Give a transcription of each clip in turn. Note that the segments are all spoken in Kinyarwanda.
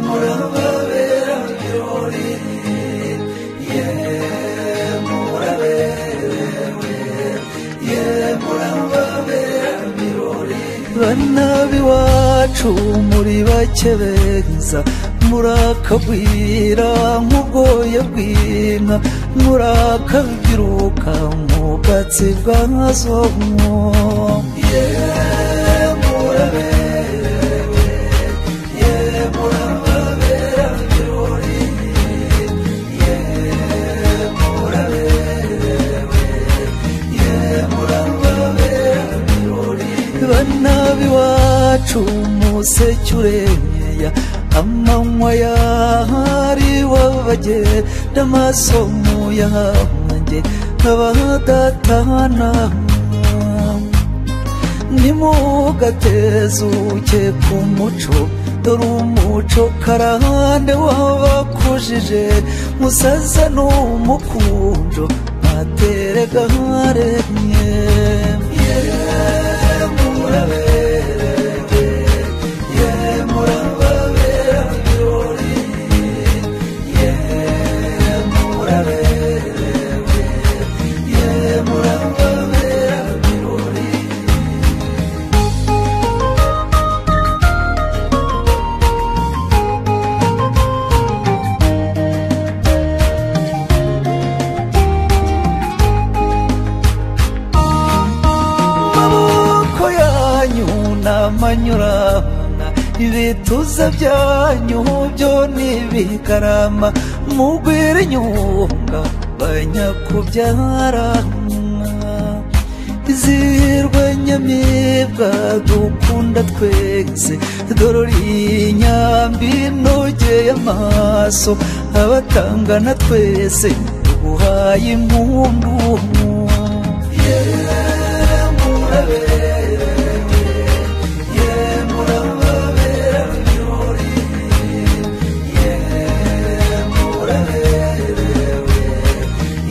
murababera birori ye muraberewe ye murababera birori bana b'iwacu muri bake beza murakagwira nk'ubwoya bw'inka murakabyiruka mu bwatsi bwazo ye muraberewe ye murababera birori ye muraberewe ye murababera birori bana b'iwacu museke uremyeya amanywa yahari wabagenda amaso muyahange abadatana nimugatezuke ku muco dore umuco karande wabakujije musaza n'umukunjo atere gaharemye ye muraberewe ye murababera birori ye muraberewe ye murababera birori n'amanyurana ibituza byanyu byo n'ibigarama mugwire inyunga banyakubyara izirwe nyamibwa dukunda twese dorori inyambi inogeye amaso abatangana twese tuguhaye impundu ye muraberewe ye murababera birori ye muraberewe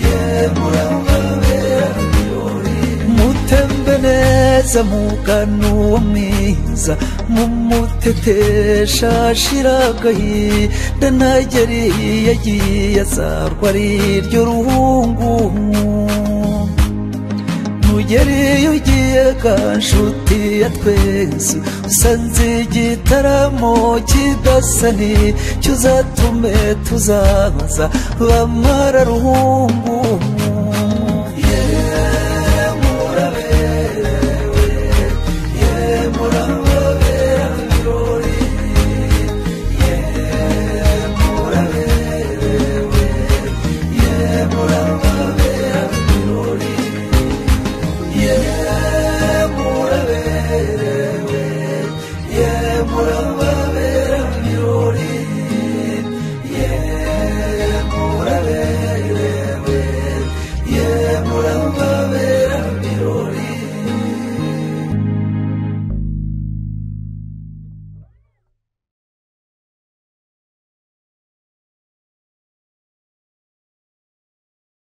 ye murababera birori mutembe neza mugana uwo mwiza mumutetesha ashiragahinda ntageri yagiye azarwa ari iryo ruhungu ugeri ugiye ga nshuti ya twese usanze igitaramo kidasani cyuzatume tuzaza bamara ruhungu